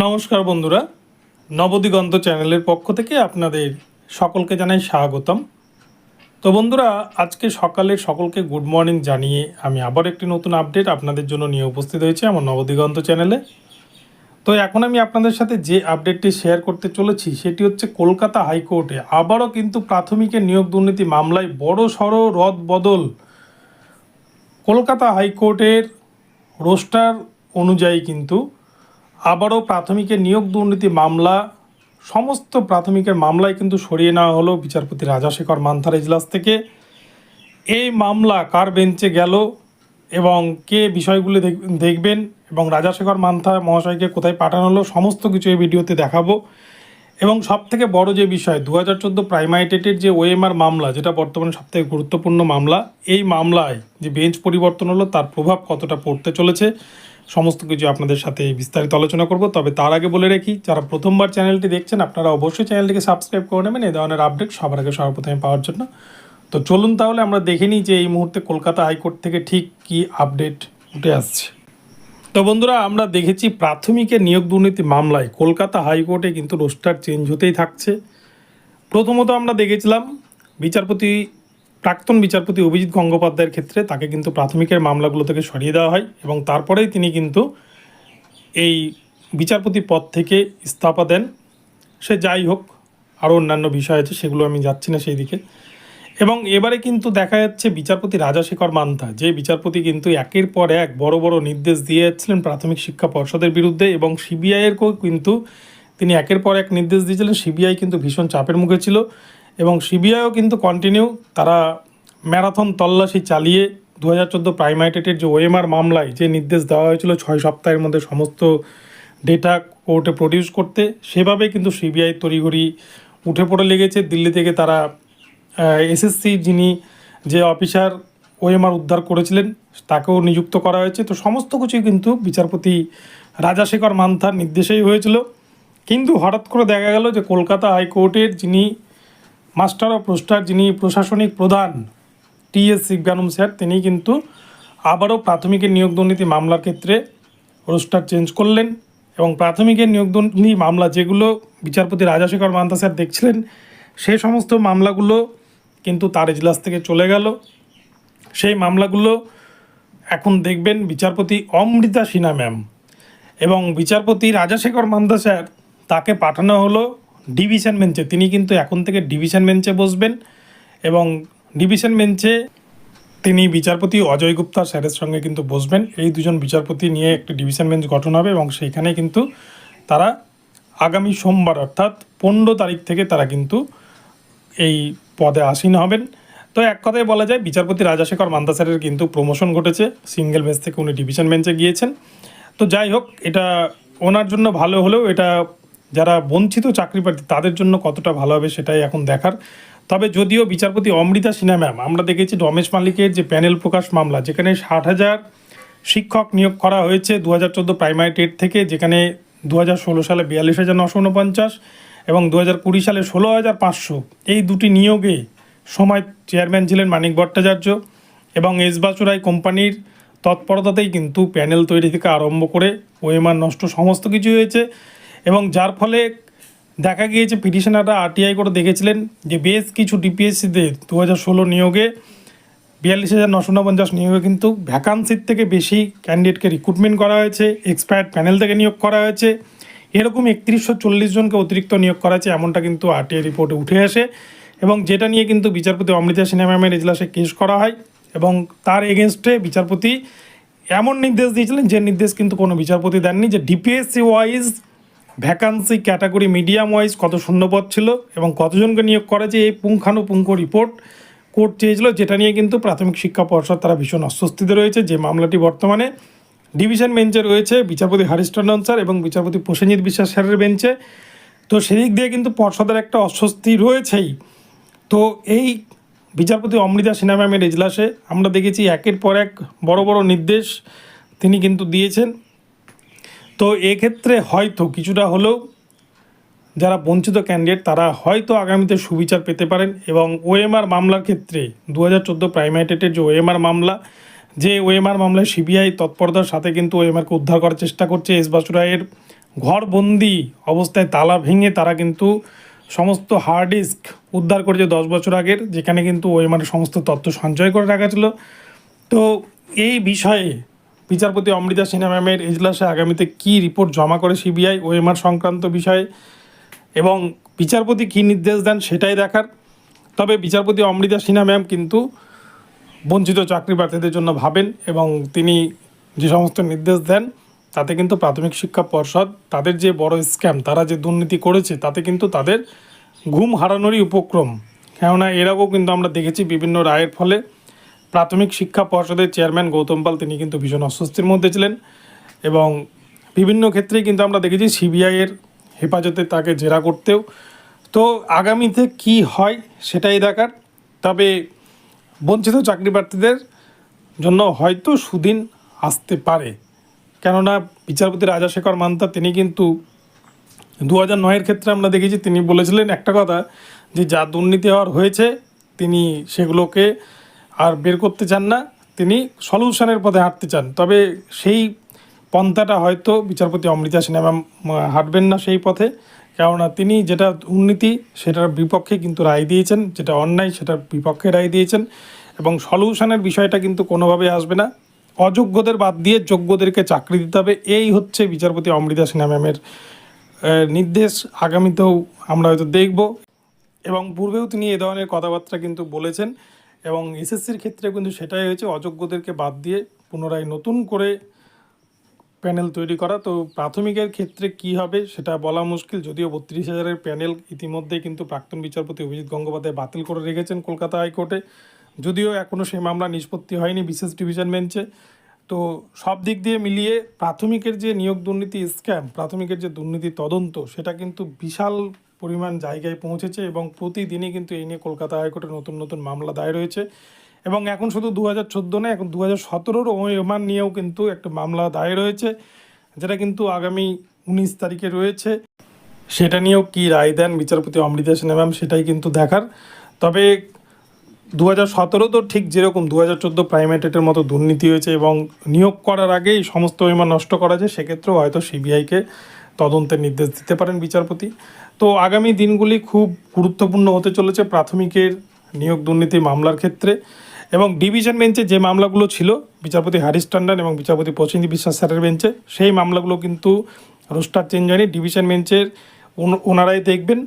নমস্কার বন্ধুরা, নবদিগন্ত চ্যানেলের পক্ষ থেকে আপনাদের সকলকে জানাই স্বাগতম। তো বন্ধুরা, আজকে সকালে সকলকে গুড মর্নিং জানিয়ে আমি আবার একটি নতুন আপডেট আপনাদের জন্য নিয়ে উপস্থিত হয়েছি আমার নবদিগন্ত চ্যানেলে। তো এখন আমি আপনাদের সাথে যে আপডেটটি শেয়ার করতে চলেছি সেটি হচ্ছে কলকাতা হাইকোর্টে আবারও কিন্তু প্রাথমিকের নিয়োগ দুর্নীতি মামলায় বড় সড় রদ বদল। কলকাতা হাইকোর্টের রোস্টার অনুযায়ী কিন্তু আবারও প্রাথমিকের নিয়োগ দুর্নীতি মামলা, সমস্ত প্রাথমিকের মামলায় কিন্তু সরিয়ে নেওয়া হলো বিচারপতি রাজাশেখর মান্থার এজলাস থেকে। এই মামলা কার বেঞ্চে গেল এবং কে বিষয়গুলি দেখবেন এবং রাজাশেখর মান্থা মহাশয়কে কোথায় পাঠানো হলো সমস্ত কিছু এই ভিডিওতে দেখাবো। এবং সবথেকে বড় যে বিষয় 2014 প্রাইমারি টেটের যে ওএমআর মামলা, যেটা বর্তমানে সবথেকে গুরুত্বপূর্ণ মামলা, এই মামলায় যে বেঞ্চ পরিবর্তন হলো তার প্রভাব কতটা পড়তে চলেছে সমস্ত কিছু আপনাদের সাথে বিস্তারিত আলোচনা করব। তবে তার আগে বলে রাখি, যারা প্রথমবার চ্যানেলটি দেখছেন আপনারা অবশ্যই চ্যানেলটিকে সাবস্ক্রাইব করে নেবেন এই ধরনের আপডেট সবার আগে সর্বপ্রথমে পাওয়ার জন্য। তো চলুন তাহলে আমরা দেখে নিই যে এই মুহূর্তে কলকাতা হাইকোর্ট থেকে ঠিক কী আপডেট উঠে আসছে। তো বন্ধুরা, আমরা দেখেছি প্রাথমিকের নিয়োগ দুর্নীতি মামলায় কলকাতা হাইকোর্টে কিন্তু রোস্টার চেঞ্জ হতেই থাকছে। প্রথমত আমরা দেখেছিলাম প্রাক্তন বিচারপতি অভিজিৎ গঙ্গোপাধ্যায়ের ক্ষেত্রে তাকে কিন্তু প্রাথমিকের মামলাগুলো থেকে সরিয়ে দেওয়া হয় এবং তারপরেই তিনি কিন্তু এই বিচারপতি পদ থেকে ইস্তফা দেন। সে যাই হোক, আরও অন্যান্য বিষয় আছে, সেগুলো আমি যাচ্ছি না সেই দিকে। এবং এবারে কিন্তু দেখা যাচ্ছে বিচারপতি রাজাশেখর মান্থা, যে বিচারপতি কিন্তু একের পর এক বড় বড় নির্দেশ দিয়ে যাচ্ছিলেন প্রাথমিক শিক্ষা পর্ষদের বিরুদ্ধে এবং সিবিআইয়েরকেও কিন্তু তিনি একের পর এক নির্দেশ দিয়েছিলেন। সিবিআই কিন্তু ভীষণ চাপের মুখে ছিল এবং সিবিআইও কিন্তু কন্টিনিউ তারা ম্যারাথন তল্লাশি চালিয়ে 2014 প্রাইমারি টেটের যে ওএমআর মামলায় যে নির্দেশ দেওয়া হয়েছিল 6 সপ্তাহের মধ্যে সমস্ত ডেটা কোর্টে প্রডিউস করতে, সেভাবেই কিন্তু সিবিআই তড়িঘড়ি উঠে পড়ে লেগেছে। দিল্লি থেকে তারা এসএসসি যিনি যে অফিসার ওএমআর উদ্ধার করেছিলেন তাকেও নিযুক্ত করা হয়েছে। তো সমস্ত কিছুই কিন্তু বিচারপতি রাজাশেখর মান্থার নির্দেশেই হয়েছিল। কিন্তু হঠাৎ করে দেখা গেল যে কলকাতা হাইকোর্টের যিনি মাস্টার অফ রোস্টার, যিনি প্রশাসনিক প্রধান টিএস শিবজ্ঞানম স্যার, তিনি কিন্তু আবারও প্রাথমিকের নিয়োগ দুর্নীতি মামলার ক্ষেত্রে রোস্টার চেঞ্জ করলেন এবং প্রাথমিকের নিয়োগ দুর্নীতি মামলা যেগুলো বিচারপতি রাজাশেখর মান্থা স্যার দেখছিলেন সেই সমস্ত মামলাগুলো কিন্তু তার এজলাস থেকে চলে গেল। সেই মামলাগুলো এখন দেখবেন বিচারপতি অমৃতা সিনহা ম্যাম এবং বিচারপতি রাজাশেখর মান্থা স্যার, তাকে পাঠানো হলো ডিভিশন বেঞ্চে। তিনি কিন্তু এখন থেকে ডিভিশন বেঞ্চে বসবেন এবং ডিভিশন বেঞ্চে তিনি বিচারপতি অজয় গুপ্তা স্যারের সঙ্গে কিন্তু বসবেন। এই দুজন বিচারপতি নিয়ে একটি ডিভিশন বেঞ্চ গঠন হবে এবং সেইখানে কিন্তু তারা আগামী সোমবার অর্থাৎ 15 তারিখ থেকে তারা কিন্তু এই পদে আসীন হবেন। তো এক কথায় বলা যায় বিচারপতি রাজাশেখর মান্থা স্যারের কিন্তু প্রমোশন ঘটেছে, সিঙ্গেল বেঞ্চ থেকে উনি ডিভিশন বেঞ্চে গিয়েছেন। তো যাই হোক, এটা ওনার জন্য ভালো হলেও এটা যারা বঞ্চিত চাকরি প্রার্থী তাদের জন্য কতটা ভালো হবে সেটাই এখন দেখার। তবে যদিও বিচারপতি অমৃতা সিনহা ম্যাম, আমরা দেখেছি রমেশ মালিকের যে প্যানেল প্রকাশ মামলা, যেখানে 60,000 শিক্ষক নিয়োগ করা হয়েছে 2014 প্রাইমারি টেট থেকে, যেখানে 2016 সালে 42,949 এবং 2020 সালে 16,500, এই দুটি নিয়োগে সময় চেয়ারম্যান ছিলেন মানিক ভট্টাচার্য এবং এস বাসুরাই কোম্পানির তৎপরতাতেই কিন্তু প্যানেল তৈরি থেকে আরম্ভ করে ওএমআর নষ্ট সমস্ত কিছু হয়েছে। এবং যার ফলে দেখা গিয়েছে পিটিশনাররা আরটিআই করে দেখেছিলেন যে বেশ কিছু ডিপিএসসিতে 2016 নিয়োগে 42,949 নিয়োগে কিন্তু ভ্যাকান্সির থেকে বেশি ক্যান্ডিডেটকে রিক্রুটমেন্ট করা হয়েছে, এক্সপায়ার্ড প্যানেল থেকে নিয়োগ করা হয়েছে, এরকম 3140 জনকে অতিরিক্ত নিয়োগ করা হয়েছে, এমনটা কিন্তু আরটিআই রিপোর্টে উঠে আসে এবং যেটা নিয়ে কিন্তু বিচারপতি অমৃতা সিনহা ম্যামের এজলাসে কেস করা হয় এবং তার এগেনস্টে বিচারপতি এমন নির্দেশ দিয়েছিলেন যে নির্দেশ কিন্তু কোনো বিচারপতি দেননি, যে DPSC wise vacancy category medium wise কত শূন্যপদ ছিল এবং কতজনকে নিয়োগ করেছে, এই পুঙ্খানুপুঙ্খ রিপোর্ট কোর্ট চেয়েছিল, যেটা নিয়ে কিন্তু প্রাথমিক শিক্ষা পর্ষদ তারা ভীষণ অস্বস্তিতে রয়েছে। যে মামলাটি বর্তমানে ডিভিশন বেঞ্চে রয়েছে বিচারপতি হরিশ টন্ডন স্যার এবং বিচারপতি প্রসেনজিৎ বিশ্বাস স্যারের বেঞ্চে। তো সেদিক দিয়ে কিন্তু পর্ষদের একটা অস্বস্তি রয়েছেই। তো এই বিচারপতি অমৃতা সিনহা ম্যামের এজলাসে আমরা দেখেছি একের পর এক বড় বড় নির্দেশ তিনি কিন্তু দিয়েছেন। তো এক্ষেত্রে হয়তো কিছুটা হলেও যারা বঞ্চিত ক্যান্ডিডেট তারা হয়তো আগামীতে সুবিচার পেতে পারেন এবং ওএমআর মামলার ক্ষেত্রে 2014 প্রাইমারি টেটের যে ওএমআর মামলা, যে ওএমআর মামলায় সিবিআই তৎপরতার সাথে কিন্তু ওএমআরকে উদ্ধার করার চেষ্টা করছে এস বাসুরায়ের ঘরবন্দি অবস্থায় তালা ভেঙে তারা কিন্তু সমস্ত হার্ড ডিস্ক উদ্ধার করেছে 10 বছর আগের, যেখানে কিন্তু ওএমআর সমস্ত তথ্য সঞ্চয় করে রাখা ছিল। তো এই বিষয়ে বিচারপতি অমৃতা সিনহা ম্যামের এজলাসে আগামীতে কী রিপোর্ট জমা করে সিবিআই ওএমআর সংক্রান্ত বিষয়ে এবং বিচারপতি কী নির্দেশ দেন সেটাই দেখার। তবে বিচারপতি অমৃতা সিনহা ম্যাম কিন্তু বঞ্চিত চাকরি প্রার্থীদের জন্য ভাবেন এবং তিনি যে সমস্ত নির্দেশ দেন তাতে কিন্তু প্রাথমিক শিক্ষা পর্ষদ তাদের যে বড় স্ক্যাম, তারা যে দুর্নীতি করেছে তাতে কিন্তু তাদের ঘুম হারানোরই উপক্রম। কেননা এর আগেও কিন্তু আমরা দেখেছি বিভিন্ন রায়ের ফলে প্রাথমিক শিক্ষা পর্ষদের চেয়ারম্যান গৌতম পাল তিনি কিন্তু ভীষণ অস্বস্তির মধ্যে ছিলেন এবং বিভিন্ন ক্ষেত্রেই কিন্তু আমরা দেখেছি সিবিআইয়ের হেফাজতে তাকে জেরা করতেও। তো আগামীতে কি হয় সেটাই দেখার। তবে বঞ্চিত চাকরি প্রার্থীদের জন্য হয়তো সুদিন আসতে পারে, কেননা বিচারপতি রাজাশেখর মান্তা তিনি কিন্তু 2009-এর ক্ষেত্রে আমরা দেখেছি তিনি বলেছিলেন একটা কথা, যে যা দুর্নীতি হওয়ার হয়েছে তিনি সেগুলোকে আর বের করতে চান না, তিনি সলিউশনের পথে হাঁটতে চান। তবে সেই পন্থাটা হয়তো বিচারপতি অমৃতা সিনহা ম্যাম হাঁটবেন না সেই পথে, কেননা তিনি যেটা দুর্নীতি সেটার বিপক্ষে কিন্তু রায় দিয়েছেন, যেটা অন্যায় সেটার বিপক্ষে রায় দিয়েছেন এবং সলিউশনের বিষয়টা কিন্তু কোনোভাবে আসবে না। অযোগ্যদের বাদ দিয়ে যোগ্যদেরকে চাকরি দিতে হবে, এই হচ্ছে বিচারপতি অমৃতা সিনহা ম্যামের নির্দেশ। আগামীতেও আমরা হয়তো দেখব এবং পূর্বেও তিনি এ ধরনের কথাবার্তা কিন্তু বলেছেন এবং এসএসসির ক্ষেত্রে কিন্তু সেটাই হয়েছে, অযোগ্যদেরকে বাদ দিয়ে পুনরায় নতুন করে প্যানেল তৈরি করা। তো প্রাথমিকের ক্ষেত্রে কি হবে সেটা বলা মুশকিল, যদিও 32,000-এর প্যানেল ইতিমধ্যে কিন্তু প্রাক্তন বিচারপতি অভিজিৎ গঙ্গোপাধ্যায় বাতিল করে রেখেছেন কলকাতা হাইকোর্টে, যদিও এখনও সেই মামলা নিষ্পত্তি হয়নি বিশেষ ডিভিশন বেঞ্চে। তো সব দিক দিয়ে মিলিয়ে প্রাথমিকের যে নিয়োগ দুর্নীতি স্ক্যাম, প্রাথমিকের যে দুর্নীতি তদন্ত, সেটা কিন্তু বিশাল পরিমাণ জায়গায় পৌঁছেছে এবং প্রতিদিনই কিন্তু এই নিয়ে কলকাতা হাইকোর্টে নতুন নতুন মামলা দায়ের হয়েছে এবং এখন শুধু 2014 না, এখন 2017-র ওএমআর নিয়েও কিন্তু একটা মামলা দায়ের হয়েছে, যেটা কিন্তু আগামী 19 তারিখে রয়েছে। সেটা নিয়েও কী রায় দেন বিচারপতি অমৃতা সিনহা ম্যাম সেটাই কিন্তু দেখার। তবে 2017 তো ঠিক যেরকম 2014 প্রাইমেটের মতো দুর্নীতি হয়েছে এবং নিয়োগ করার আগেই সমস্ত ওএমআর নষ্ট করা যায়, সেক্ষেত্রেও হয়তো সিবিআইকে তদন্তের নির্দেশ দিতে পারেন বিচারপতি। তো আগামী দিনগুলি খুব গুরুত্বপূর্ণ হতে চলেছে প্রাথমিকের নিয়োগ দুর্নীতি মামলার ক্ষেত্রে এবং ডিভিশন বেঞ্চে যে মামলাগুলো ছিল বিচারপতি হারিশ টন্ডন এবং বিচারপতি প্রসেনজিৎ বিশ্বাস স্যারের বেঞ্চে, সেই মামলাগুলো কিন্তু রোস্টার চেঞ্জ হয়নি। ডিভিশন বেঞ্চের ওনারাই দেখবেন,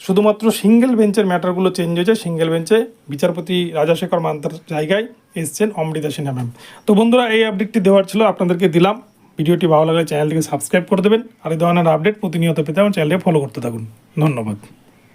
শুধুমাত্র সিঙ্গেল বেঞ্চের ম্যাটারগুলো চেঞ্জ হয়েছে। সিঙ্গেল বেঞ্চে বিচারপতি রাজাশেখর মান্তার জায়গায় এসছেন অমৃতা সিনহা ম্যাম। তো বন্ধুরা, এই আপডেটটি দেওয়ার ছিল, আপনাদেরকে দিলাম। ভিডিওটি ভালো লাগলে চ্যানেলটিকে সাবস্ক্রাইব করে দেবেন আর এই ধরনের আপডেট প্রতিনিয়ত পেতে আমার চ্যানেলটিকে ফলো করতে থাকুন। ধন্যবাদ।